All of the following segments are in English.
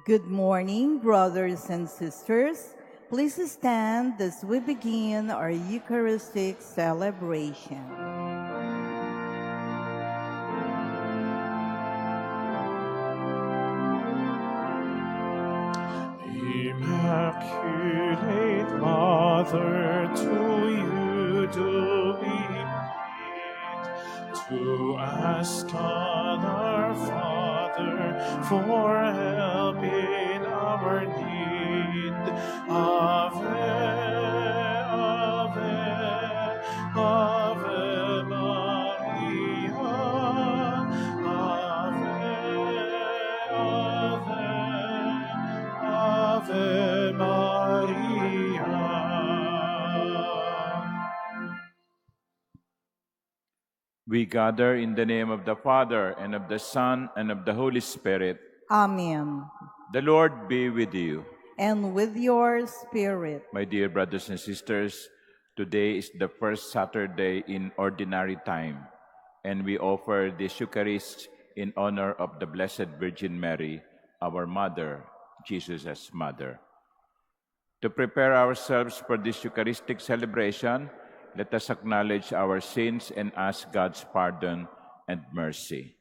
Good morning, brothers and sisters. Please stand as we begin our Eucharistic celebration. Immaculate Mother, to you do we plead, to ask God our Father for help in our need. Ave, Ave, Ave Maria. Ave Maria. We gather in the name of the Father, and of the Son, and of the Holy Spirit. Amen. The Lord be with you. And with your spirit. My dear brothers and sisters, today is the first Saturday in Ordinary Time, and we offer this Eucharist in honor of the Blessed Virgin Mary, our Mother, Jesus' Mother. To prepare ourselves for this Eucharistic celebration, let us acknowledge our sins and ask God's pardon and mercy.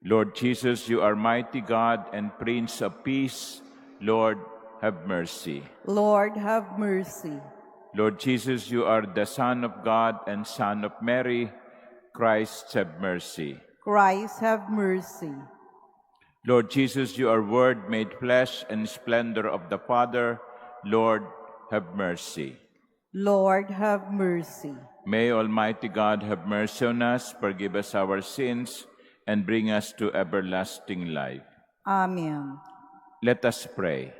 Lord Jesus, you are mighty God and Prince of Peace. Lord, have mercy. Lord, have mercy. Lord Jesus, you are the Son of God and Son of Mary. Christ, have mercy. Christ, have mercy. Lord Jesus, you are Word made flesh and splendor of the Father. Lord, have mercy. Lord, have mercy. May Almighty God have mercy on us, forgive us our sins, and bring us to everlasting life. Amen. Let us pray.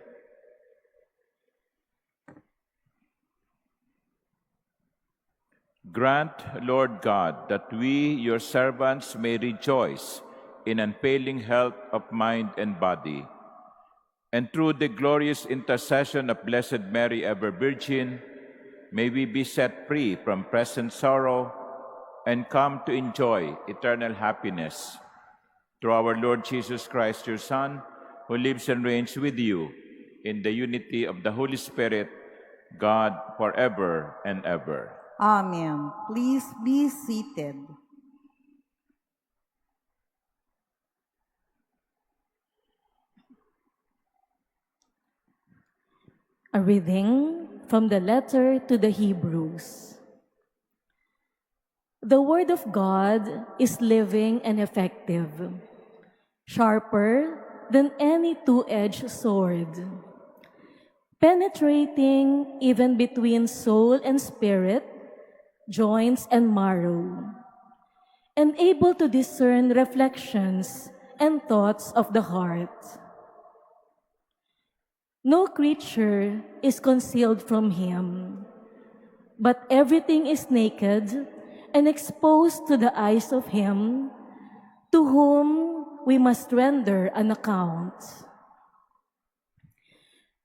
Grant, Lord God, that we, your servants, may rejoice in unfailing health of mind and body, and through the glorious intercession of Blessed Mary, ever Virgin, may we be set free from present sorrow and come to enjoy eternal happiness. Through our Lord Jesus Christ, your Son, who lives and reigns with you in the unity of the Holy Spirit, God, forever and ever. Amen. Please be seated. A reading from the letter to the Hebrews. The Word of God is living and effective, sharper than any two-edged sword, penetrating even between soul and spirit, joints and marrow, and able to discern reflections and thoughts of the heart. No creature is concealed from him, but everything is naked and exposed to the eyes of him to whom we must render an account.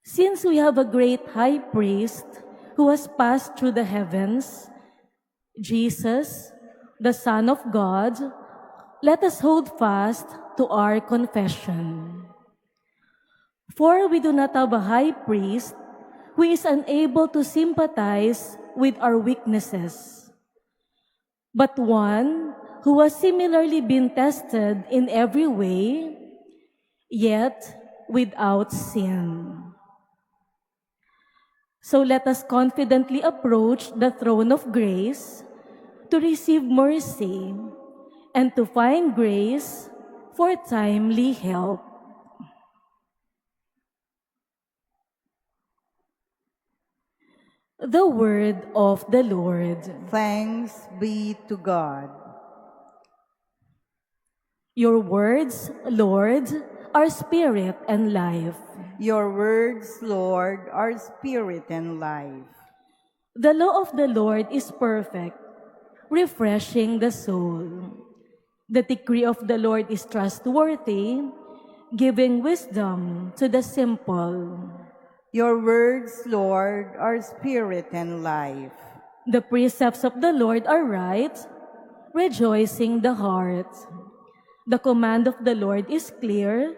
Since we have a great high priest who has passed through the heavens, Jesus, the Son of God, let us hold fast to our confession. For we do not have a high priest who is unable to sympathize with our weaknesses, but one who has similarly been tested in every way, yet without sin. So let us confidently approach the throne of grace to receive mercy and to find grace for timely help. The word of the Lord. Thanks be to God. Your words, Lord, are spirit and life. Your words, Lord, are spirit and life. The law of the Lord is perfect, refreshing the soul. The decree of the Lord is trustworthy, giving wisdom to the simple. Your words, Lord, are spirit and life. The precepts of the Lord are right, rejoicing the heart. The command of the Lord is clear,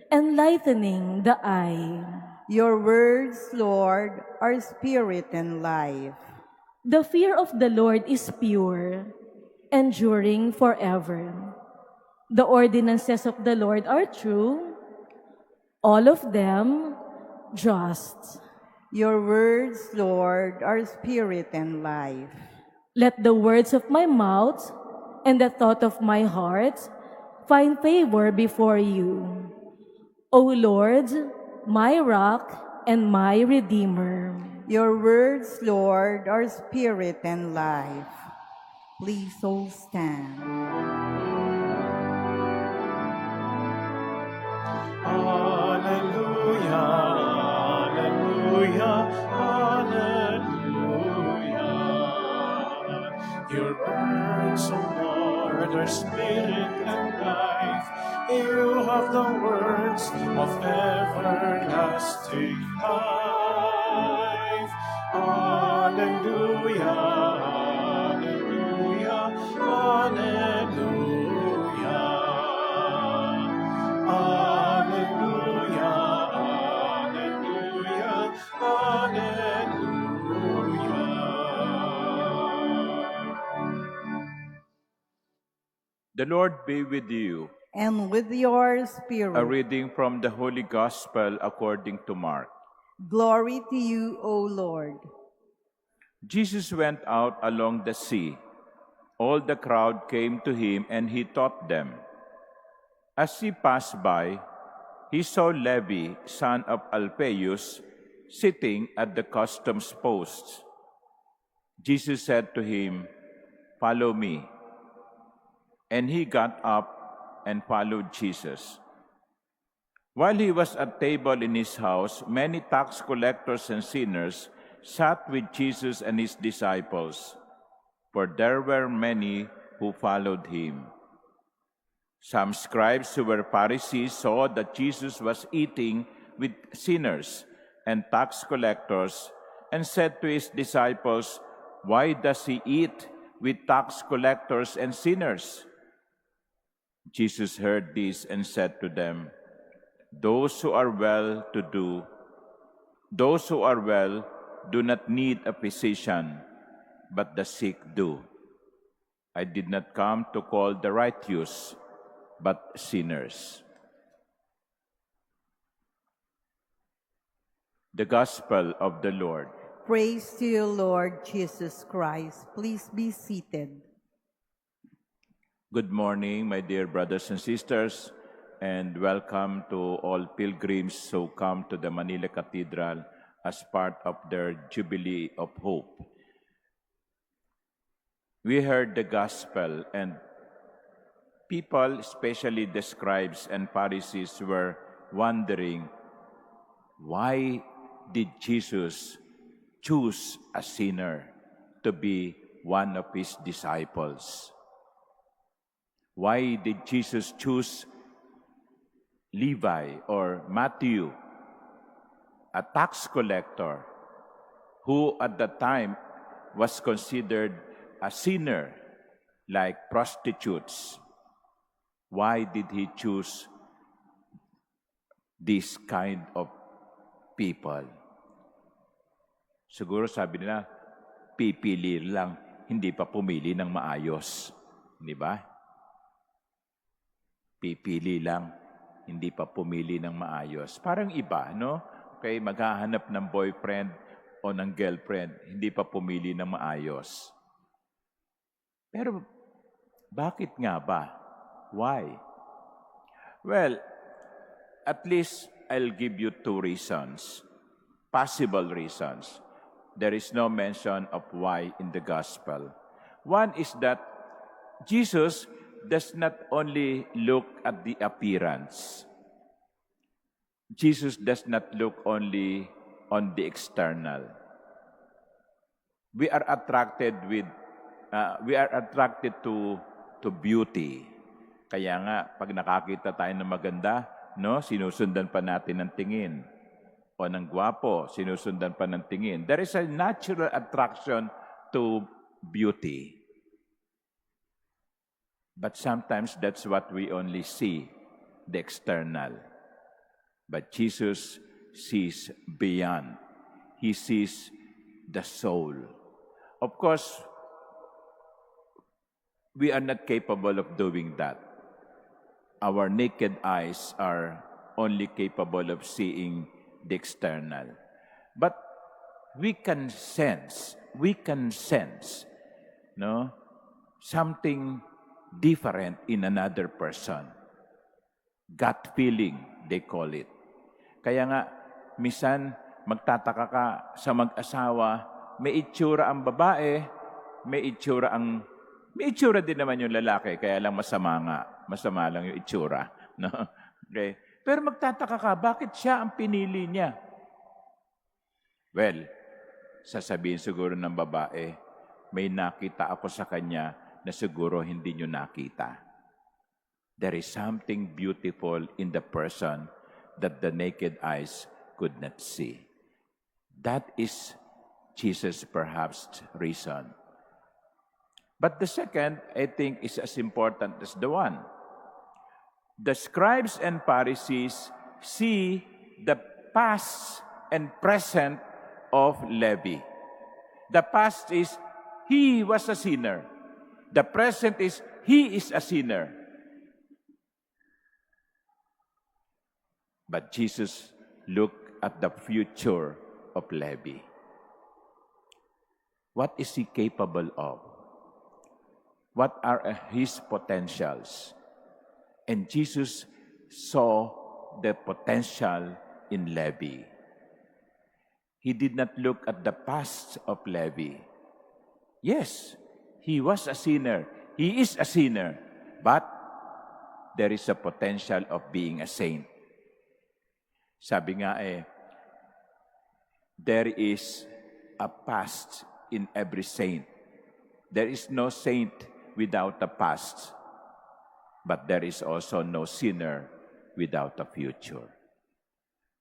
enlightening the eye. Your words, Lord, are spirit and life. The fear of the Lord is pure, enduring forever. The ordinances of the Lord are true, all of them just. Your words, Lord, are spirit and life. Let the words of my mouth and the thought of my heart find favor before you. O Lord, my rock and my redeemer. Your words, Lord, are spirit and life. Please all stand. Hallelujah, hallelujah, hallelujah. Your words, O Lord, are spirit and life. You have the words of everlasting life. Hallelujah, hallelujah, hallelujah. Hallelujah, hallelujah, hallelujah. The Lord be with you. And with your A spirit, reading from the Holy Gospel according to Mark. glory to you, O Lord. Jesus went out along the sea. All the crowd came to him, and he taught them. As he passed by, he saw Levi, son of Alphaeus, sitting at the customs post. Jesus said to him, "Follow me." And he got up and followed Jesus. While he was at table in his house, many tax collectors and sinners sat with Jesus and his disciples, for there were many who followed him. Some scribes who were Pharisees saw that Jesus was eating with sinners and tax collectors and said to his disciples, "Why does he eat with tax collectors and sinners?" Jesus heard this and said to them, Those who are well do not need a physician, but the sick do. I did not come to call the righteous, but sinners." The Gospel of the Lord. Praise to you, Lord Jesus Christ. Please be seated. Good morning, my dear brothers and sisters, and welcome to all pilgrims who come to the Manila Cathedral as part of their Jubilee of Hope. We heard the Gospel, and people, especially the scribes and Pharisees, were wondering, why did Jesus choose a sinner to be one of his disciples? Why did Jesus choose Levi or Matthew, a tax collector, who at the time was considered a sinner like prostitutes? Why did he choose this kind of people? Siguro sabi nila, pipili lang, hindi pa pumili ng maayos. Di ba? Pipili lang, hindi pa pumili ng maayos. Parang iba, no? Okay, maghahanap ng boyfriend o ng girlfriend, hindi pa pumili ng maayos. Pero, bakit nga ba? Why? Well, at least I'll give you two reasons, possible reasons. There is no mention of why in the Gospel. One is that Jesus does not only look at the appearance. Jesus does not look only on the external. We are attracted to beauty. Kaya nga, pag nakakita tayo ng maganda, no, sinusundan pa natin ng tingin. O ng gwapo, sinusundan pa ng tingin. There is a natural attraction to beauty. But sometimes that's what we only see, the external. But Jesus sees beyond. He sees the soul. Of course, we are not capable of doing that. Our naked eyes are only capable of seeing the external. But we can sense, no, something different in another person. Gut feeling, they call it. Kaya nga, minsan magtataka ka sa mag-asawa, may itsura ang babae, may itsura din naman yung lalaki, kaya lang masama lang yung itsura. No? Okay. Pero magtataka ka, bakit siya ang pinili niya? Well, sasabihin siguro ng babae, may nakita ako sa kanya na siguro hindi niyo nakita. There is something beautiful in the person that the naked eyes could not see. That is Jesus' perhaps reason. But the second, I think, is as important as the one. The scribes and Pharisees see the past and present of Levi. The past is, he was a sinner. The present is, he is a sinner. But Jesus looked at the future of Levi. What is he capable of? What are his potentials? And Jesus saw the potential in Levi. He did not look at the past of Levi. Yes, he was a sinner. He is a sinner. But there is a potential of being a saint. Sabi nga there is a past in every saint. There is no saint without a past. But there is also no sinner without a future.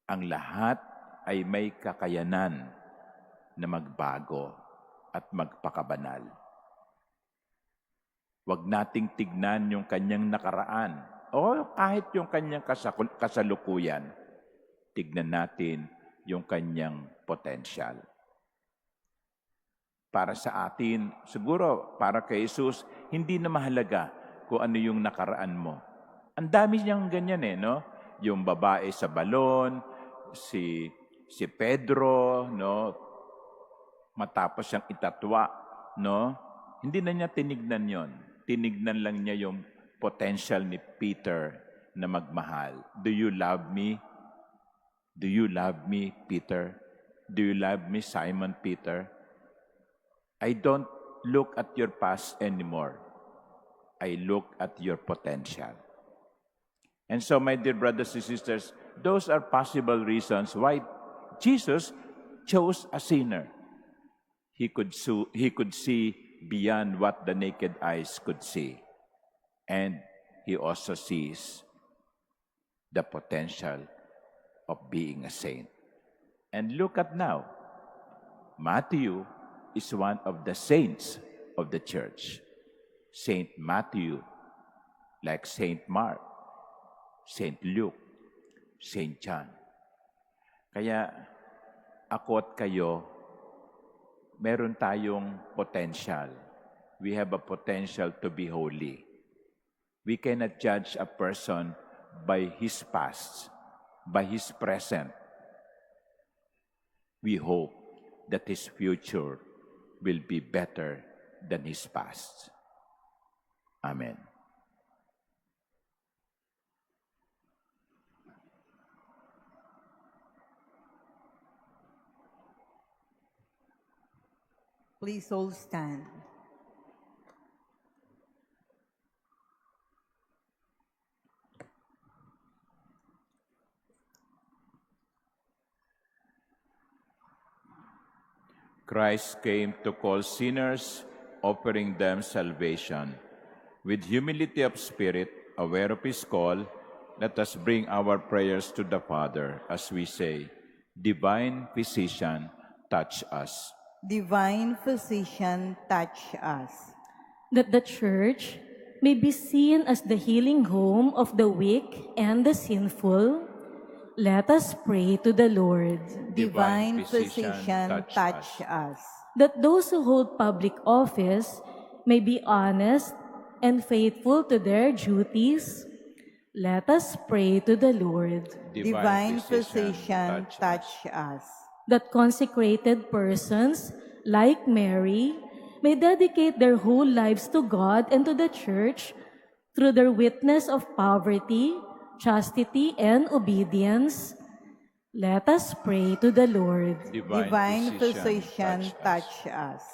Ang lahat ay may kakayanan na magbago at magpakabanal. Huwag nating tignan yung kanyang nakaraan o kahit yung kanyang kasalukuyan. Tignan natin yung kanyang potential. Para sa atin, siguro para kay Jesus, hindi na mahalaga kung ano yung nakaraan mo. Ang dami niyang ganyan no? Yung babae sa balon, si Pedro, no? Matapos siyang itatwa, no? Hindi na niya tinignan yon. Tinignan lang niya yung potential ni Peter na magmahal. Do you love me? Do you love me, Peter? Do you love me, Simon Peter? I don't look at your past anymore. I look at your potential. And so, my dear brothers and sisters, those are possible reasons why Jesus chose a sinner. He could see beyond what the naked eyes could see. And he also sees the potential of being a saint. And look at now, Matthew is one of the saints of the church. Saint Matthew, like Saint Mark, Saint Luke, Saint John. Kaya ako at kayo, meron tayong potential. We have a potential to be holy. We cannot judge a person by his past, by his present. We hope that his future will be better than his past. Amen. Please all stand. Christ came to call sinners, offering them salvation. With humility of spirit, aware of his call, let us bring our prayers to the Father as we say, Divine Physician, touch us. Divine Physician, touch us. That the Church may be seen as the healing home of the weak and the sinful, let us pray to the Lord. Divine Physician, touch us. That those who hold public office may be honest and faithful to their duties, let us pray to the Lord. Divine Physician, touch us. That consecrated persons, like Mary, may dedicate their whole lives to God and to the Church through their witness of poverty, chastity, and obedience. Let us pray to the Lord. Divine Physician, touch us.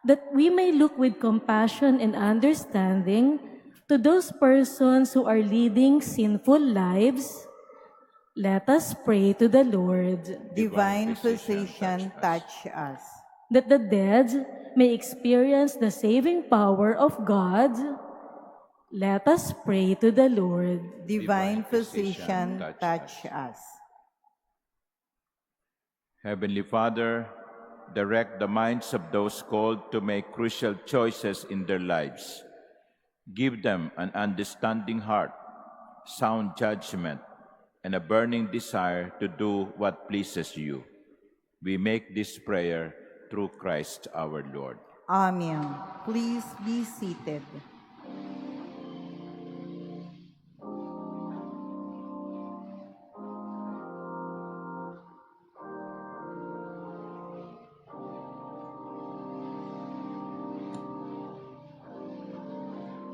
That we may look with compassion and understanding to those persons who are leading sinful lives, let us pray to the Lord. Divine Physician, touch us. That the dead may experience the saving power of God, let us pray to the Lord. Divine Physician, touch us. Heavenly Father, direct the minds of those called to make crucial choices in their lives. Give them an understanding heart, sound judgment, and a burning desire to do what pleases you. We make this prayer through Christ our Lord. Amen. Please be seated.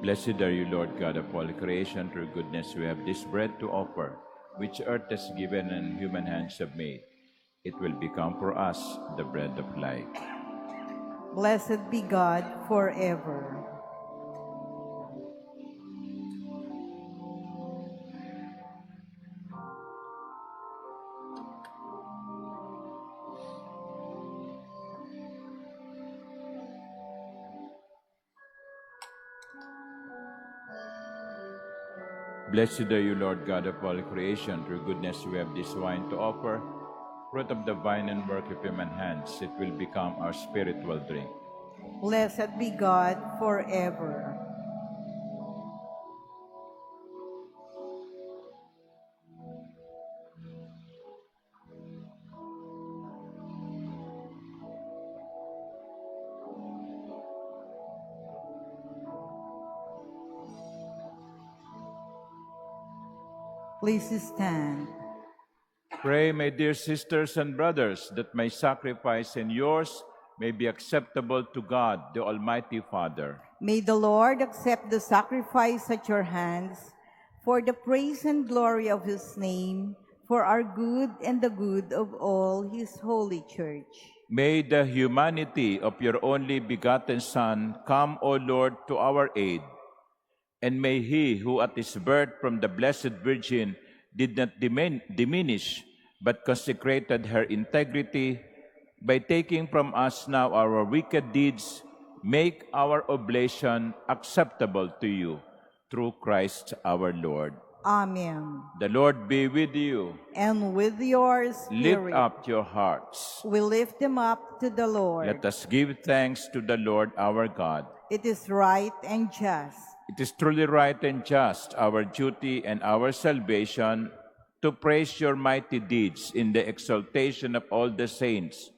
Blessed are you, Lord God of all creation. Through goodness we have this bread to offer, which earth has given and human hands have made. It will become for us the bread of life. Blessed be God forever. Blessed are you, Lord God of all creation. Through goodness we have this wine to offer, fruit of the vine and work of human hands. It will become our spiritual drink. Blessed be God forever. Please stand. Pray, my dear sisters and brothers, that my sacrifice and yours may be acceptable to God, the Almighty Father. May the Lord accept the sacrifice at your hands for the praise and glory of his name, for our good and the good of all his holy church. May the humanity of your only begotten Son come, O Lord, to our aid. And may he who at his birth from the Blessed Virgin did not diminish, but consecrated her integrity, by taking from us now our wicked deeds, make our oblation acceptable to you, through Christ our Lord. Amen. The Lord be with you. And with your Lift spirit, up your hearts. we lift them up to the Lord. Let us give thanks to the Lord our God. It is right and just. It is truly right and just, our duty and our salvation, to praise your mighty deeds in the exaltation of all the saints,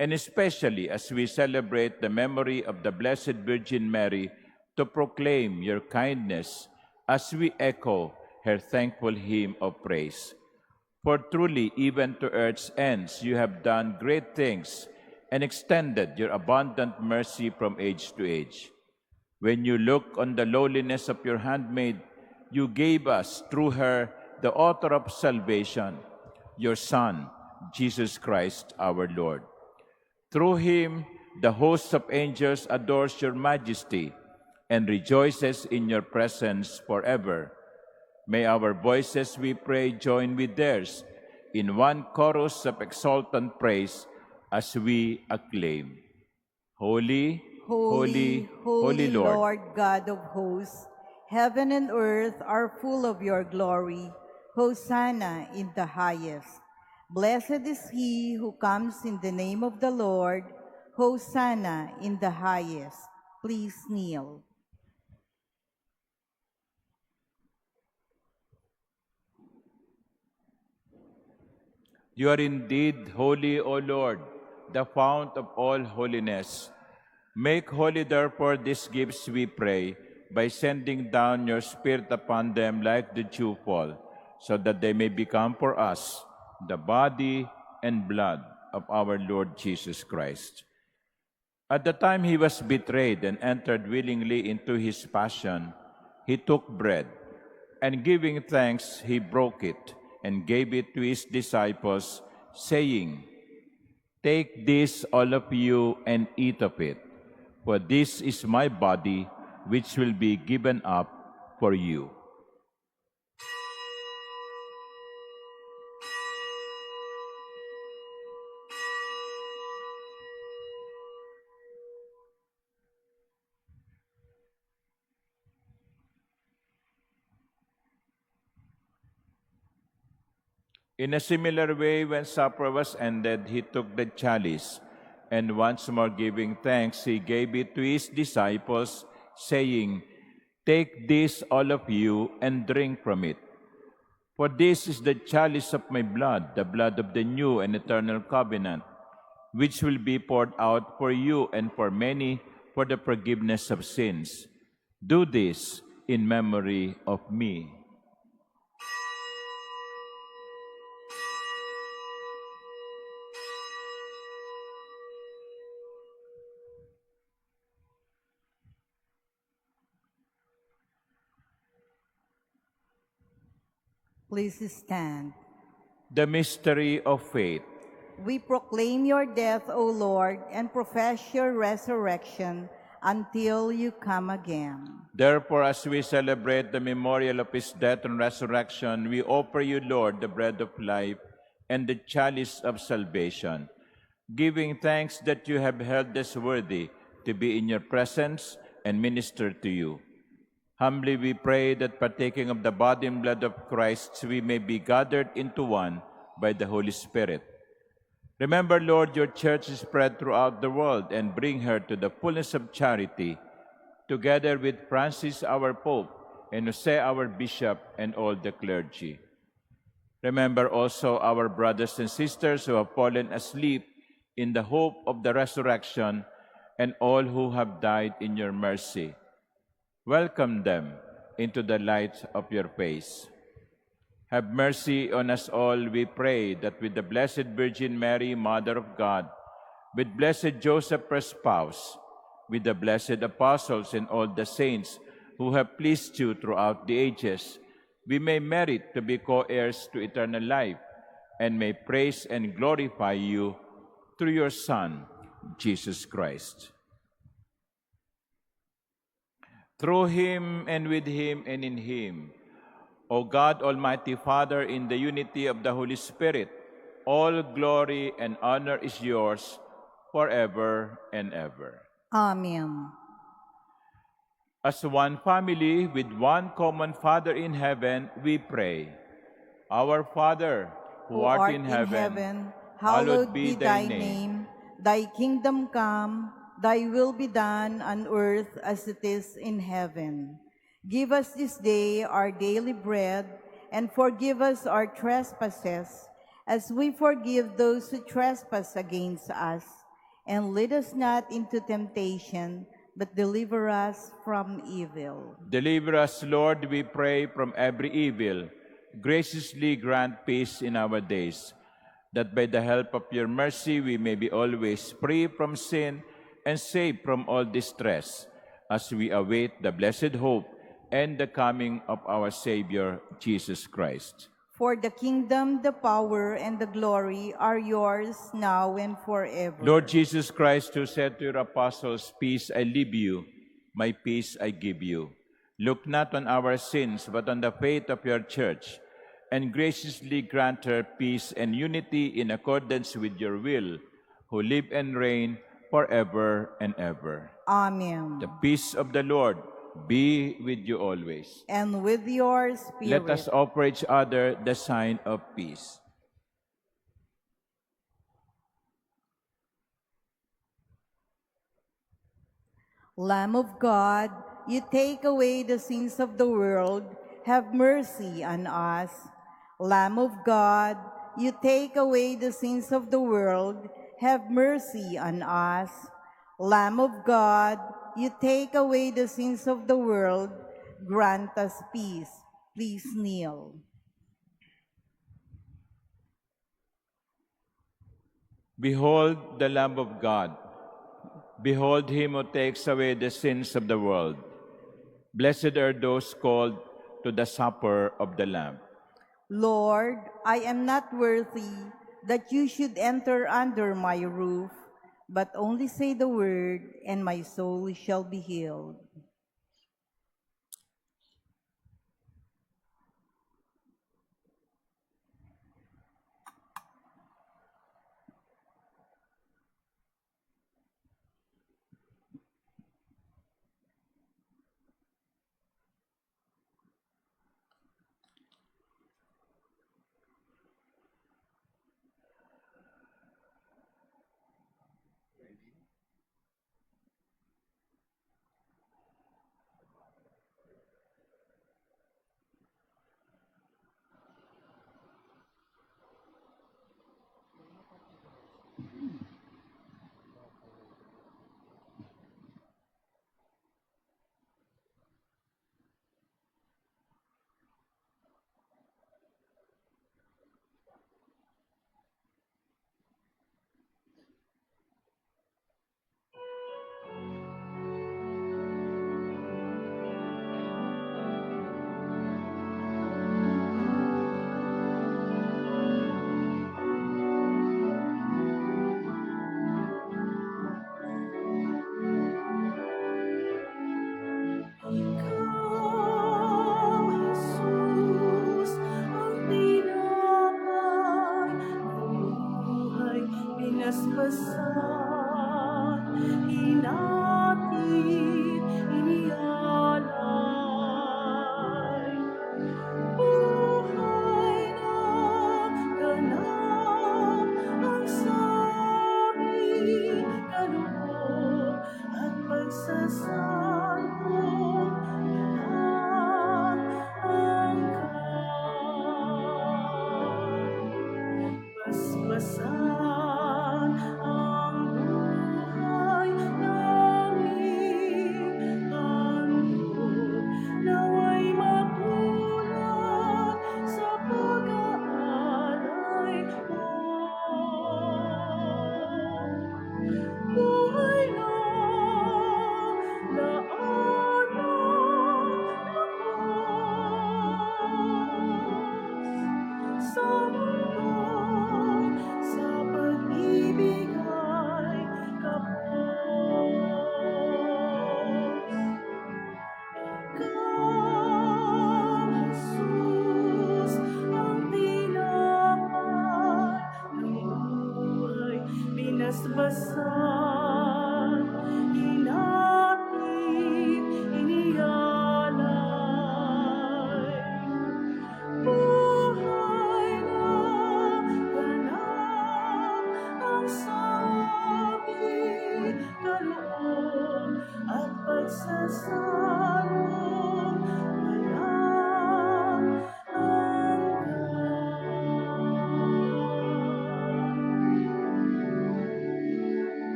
and especially as we celebrate the memory of the Blessed Virgin Mary, to proclaim your kindness as we echo her thankful hymn of praise. For truly, even to earth's ends, you have done great things and extended your abundant mercy from age to age. When you look on the lowliness of your handmaid, you gave us, through her, the author of salvation, your Son, Jesus Christ our Lord. Through him, the host of angels adores your majesty and rejoices in your presence forever. May our voices, we pray, join with theirs in one chorus of exultant praise as we acclaim. Holy, holy, holy Lord, God of hosts, heaven and earth are full of your glory. Hosanna in the highest. Blessed is he who comes in the name of the Lord. Hosanna in the highest. Please kneel. You are indeed holy, O Lord, the fount of all holiness. Make holy, therefore, these gifts, we pray, by sending down your Spirit upon them like the dewfall, so that they may become for us the body and blood of our Lord Jesus Christ. At the time he was betrayed and entered willingly into his passion, he took bread, and giving thanks, he broke it and gave it to his disciples, saying, "Take this, all of you, and eat of it, for this is my body, which will be given up for you." In a similar way, when supper was ended, he took the chalice, and once more giving thanks, he gave it to his disciples, saying, "Take this, all of you, and drink from it. For this is the chalice of my blood, the blood of the new and eternal covenant, which will be poured out for you and for many for the forgiveness of sins. Do this in memory of me." Please stand. The mystery of faith. We proclaim your death, O Lord, and profess your resurrection until you come again. Therefore, as we celebrate the memorial of his death and resurrection, we offer you, Lord, the bread of life and the chalice of salvation, giving thanks that you have held us worthy to be in your presence and minister to you. Humbly we pray that partaking of the body and blood of Christ, we may be gathered into one by the Holy Spirit. Remember, Lord, your church is spread throughout the world, and bring her to the fullness of charity, together with Francis our Pope, and Jose our Bishop, and all the clergy. Remember also our brothers and sisters who have fallen asleep in the hope of the resurrection, and all who have died in your mercy. Welcome them into the light of your face. Have mercy on us all, we pray, that with the Blessed Virgin Mary, Mother of God, with blessed Joseph, her spouse, with the blessed apostles and all the saints who have pleased you throughout the ages, we may merit to be co-heirs to eternal life, and may praise and glorify you through your Son, Jesus Christ. Through him, and with him, and in him, O God, Almighty Father, in the unity of the Holy Spirit, all glory and honor is yours forever and ever. Amen. As one family with one common Father in heaven, we pray. Our Father, who art in heaven, hallowed be thy name. Thy kingdom come, thy will be done on earth as it is in heaven. Give us this day our daily bread, and forgive us our trespasses, as we forgive those who trespass against us. And lead us not into temptation, but deliver us from evil. Deliver us, Lord, we pray, from every evil. Graciously grant peace in our days, that by the help of your mercy we may be always free from sin and safe from all distress, as we await the blessed hope and the coming of our Savior, Jesus Christ. For the kingdom, the power, and the glory are yours now and forever. Lord Jesus Christ, who said to your apostles, "Peace I leave you, my peace I give you," look not on our sins, but on the faith of your church, and graciously grant her peace and unity in accordance with your will, who live and reign forever and ever. Amen. The peace of the Lord be with you always. And with your spirit. Let us offer each other the sign of peace. Lamb of God, you take away the sins of the world, have mercy on us. Lamb of God, you take away the sins of the world, have mercy on us. Lamb of God, you take away the sins of the world, grant us peace. Please kneel. Behold the Lamb of God. Behold him who takes away the sins of the world. Blessed are those called to the supper of the Lamb. Lord, I am not worthy that you should enter under my roof, but only say the word, and my soul shall be healed.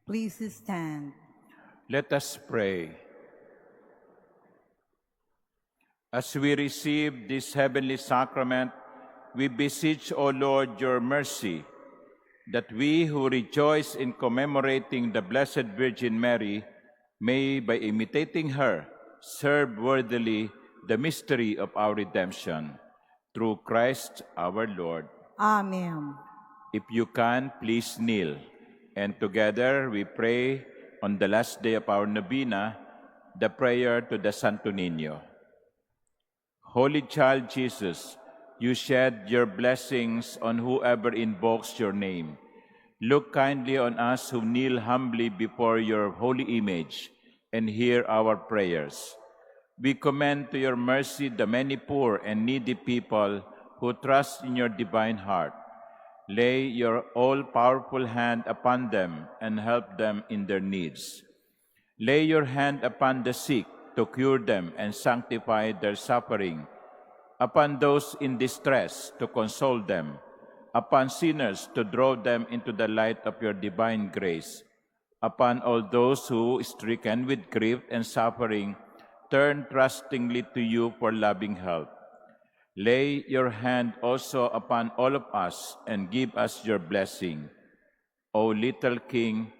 Please stand. Let us pray. As we receive this heavenly sacrament, we beseech, O Lord, your mercy, that we who rejoice in commemorating the Blessed Virgin Mary may, by imitating her, serve worthily the mystery of our redemption. Through Christ our Lord. Amen. If you can, please kneel. And together we pray on the last day of our novena, the prayer to the Santo Niño. Holy Child Jesus, You shed your blessings on whoever invokes your name. Look kindly on us who kneel humbly before your holy image and hear our prayers. We commend to your mercy the many poor and needy people who trust in your divine heart. Lay your all-powerful hand upon them and help them in their needs. Lay your hand upon the sick to cure them and sanctify their suffering, upon those in distress to console them, upon sinners to draw them into the light of your divine grace, upon all those who, stricken with grief and suffering, turn trustingly to you for loving help. Lay your hand also upon all of us and give us your blessing. O little King,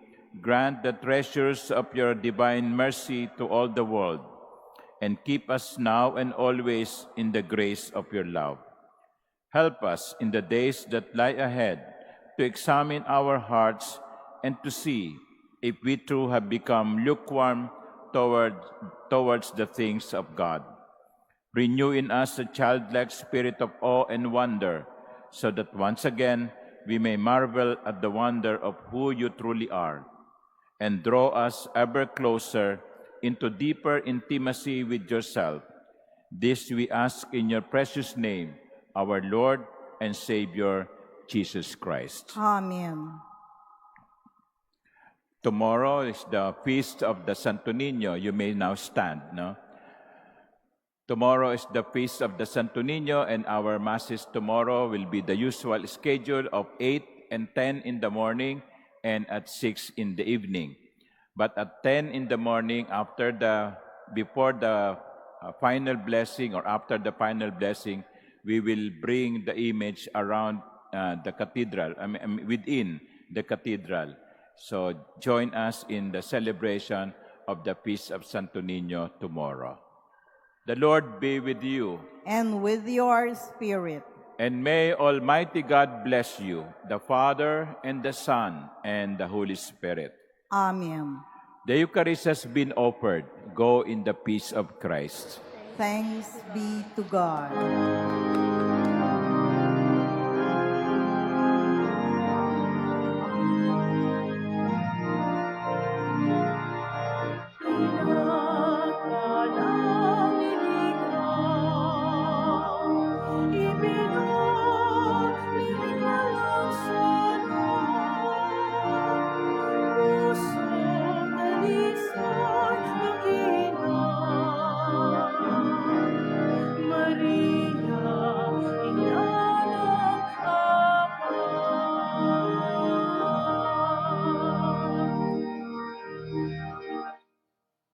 grant the treasures of your divine mercy to all the world, and keep us now and always in the grace of your love. Help us in the days that lie ahead to examine our hearts and to see if we too have become lukewarm towards the things of God. Renew in us a childlike spirit of awe and wonder, so that once again we may marvel at the wonder of who you truly are, and draw us ever closer into deeper intimacy with yourself. This we ask in your precious name, our Lord and Savior, Jesus Christ. Amen. Tomorrow is the feast of the Santo Niño. You may now stand, no? Tomorrow is the feast of the Santo Niño, and our masses tomorrow will be the usual schedule of 8 and 10 in the morning and at 6 in the evening. But at 10 in the morning, before the final blessing or after the final blessing, we will bring the image around the cathedral, within the cathedral. So join us in the celebration of the Feast of Santo Niño tomorrow. The Lord be with you. And with your spirit. And may Almighty God bless you, the Father and the Son and the Holy Spirit. Amen. The Eucharist has been offered. Go in the peace of Christ. Thanks be to God.